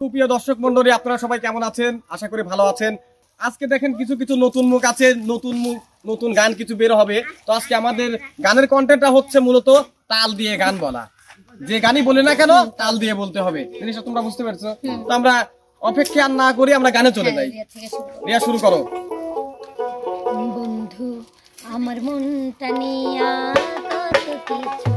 সুপ্রিয় দর্শক মন্ডলী, আপনারা সবাই কেমন আছেন? আশা করি ভালো আছেন। আজকে দেখেন কিছু কিছু নতুন মুখ আছে, নতুন গান কিছু বের হবে। তো আজকে আমাদের গানের কন্টেন্টটা হচ্ছে মূলত তাল দিয়ে গান বলা। যে গানই বলি না কেন তাল দিয়ে বলতে হবে, জিনিসটা তোমরা বুঝতে পারছো? তো আমরা অপেক্ষা আর না করি, আমরা গানে চলে যাই। রিয়া শুরু করো। বন্ধু আমার মনটা নিয়া কত কিছু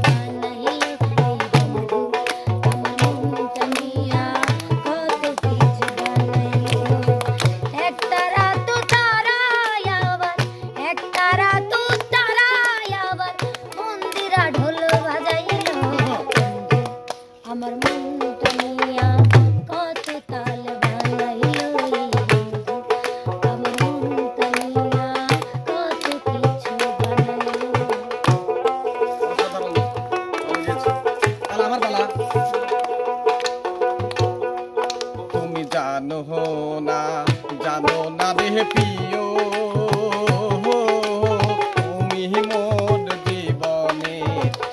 জানো না দেহ প্রিয়, তুমি মোর জীবনে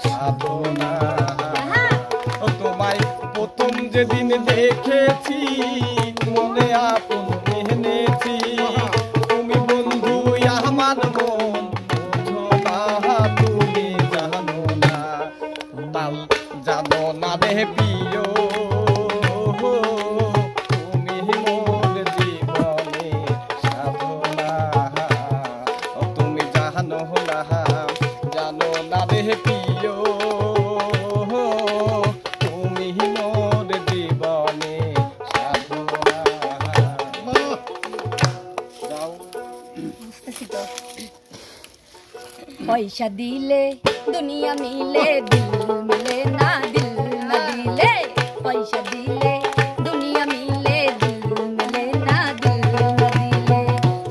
সাধনা। তোমায় প্রথম যেদিন দেখেছি মনে আপন মেনেছি, তুমি বন্ধু আমার মন তুমি জানো না, তাল জানো না দেহ প্রিয়, পয়সা দিলে দুনিয়া মিলে, দিল মিলে না, দিল না দিলে। পয়সা দিলে দুনিয়া মিলে, দিল মিলে না, দিল না দিলে।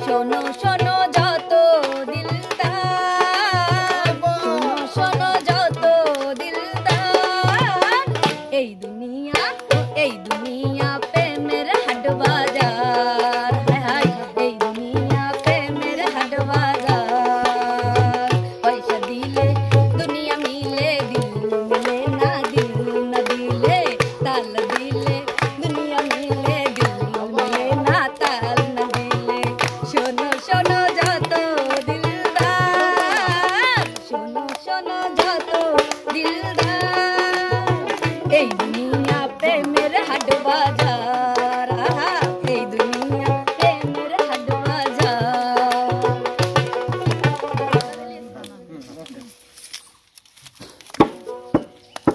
শোনো শোনো যত দিলদার, শোনো শোনো যত দিলদার, এই দুনিয়া প্রেমের হাট বাজার, এই দুনিয়া প্রেমের হাট বাজার। এই দুনিয়া প্রেমের হাট বাজার, এই দুনিয়া প্রেমের হাট বাজার।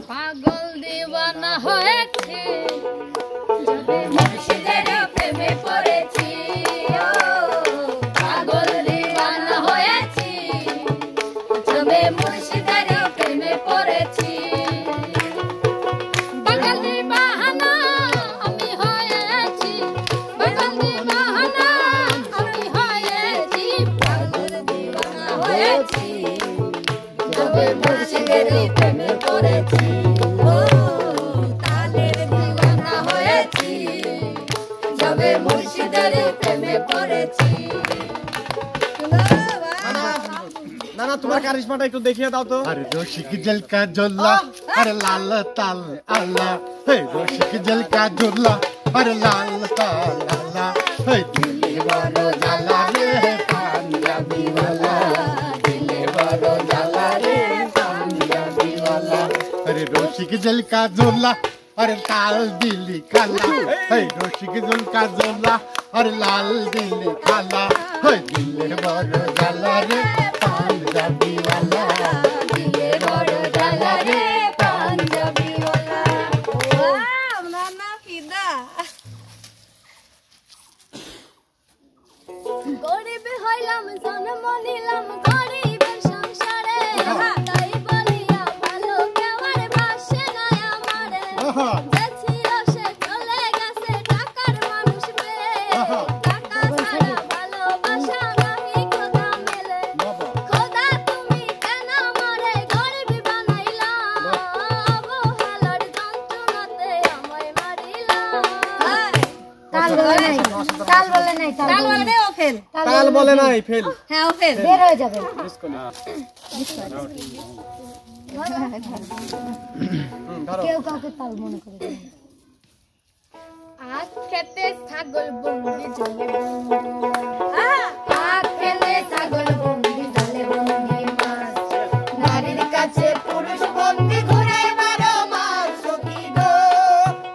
পাগল দিওয়ানা হয়েছে, মুর্শিদের প্রেমে পড়েছি, পাগল দিওয়ানা হয়েছি, তবে মুর্শিদের প্রেমে পড়েছি। মুর্শিদের প্রেমে পড়েছি, ও তালের দিওয়ানা হয়েছি, যবে মুর্শিদের প্রেমে পড়েছি। না না, তোমার কারিশমাটা একটু দেখিয়ে দাও তো। আরে রশিক জল কা জল্লা, আরে লাল তাল আল্লাহ, হে রশিক জল কা জল্লা, আরে লাল তাল আল্লাহ, হে দিলে বড় জ্বালা রে পাঞ্জাবি ওয়ালা, দিলে বড় জ্বালা রে পাঞ্জাবি ওয়ালা। আরে রশিক জল কা জল্লা, আরে লাল দিলি খালা, হে রশিক জল কা জল্লা, আরে লাল দিলি খালা, হে দিলে বড় জ্বালা রে পাঞ্জাবি ওয়ালা, দিলে বড় জ্বালা রে পাঞ্জাবি ওয়ালা। নানা ফিদা গরিব হইলাম, জন্ম নিলাম গরিবের সংসারে, তাই বলিয়া ভালো কেউ আর বাসে না আমারে। যাচ্ছিল সে চলে গেছে টাকার মানুষ পেয়ে, টাকা ছাড়া ভালোবাসা নাহি খোদা মেলে। খোদা তুমি কেন আমারে গরিব বানাইলা, অবহেলার যন্ত্রণাতে আমায় মারিলা। তাল বলে নাই, তাল বলে নাই, তাল বলে নাই, ও ফেল, তাল বলে নাই, ফেল। হ্যাঁ ও ফেল, বের হয়ে যাবে। কেউ কাউকে তাল মনে করে। খেতে ছাগল বন্দি জলে বন্দি আখ খেতে ছাগল বন্দি জলে বন্দি মাছ নারীর কাছে পুরুষ বন্দি ঘুরে 12 মাস সখী গো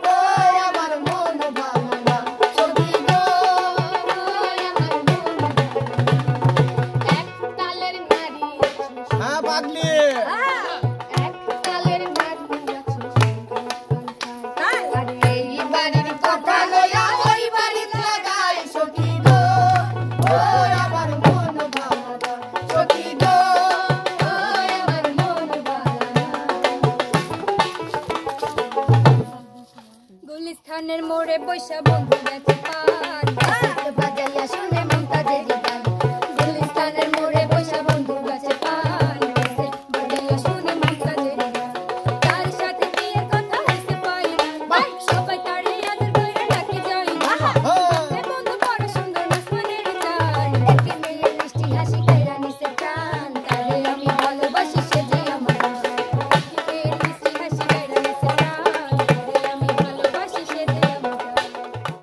ও আমার মন ভালো না সখী গো ও আমার মন এক তালের নারী হ্যাঁ পাগলি এক তালের নারী আর এই বাড়ির কথা লইয়া ওই বাড়িতে লাগাই সখী গো ও আমার মন ভালো না সখী গো ও আমার মন ভালো না গুলিস্তানের মোড়ে বৈশা বন্ধু গেছে পার বাজাইয়া শুনে মমতাজের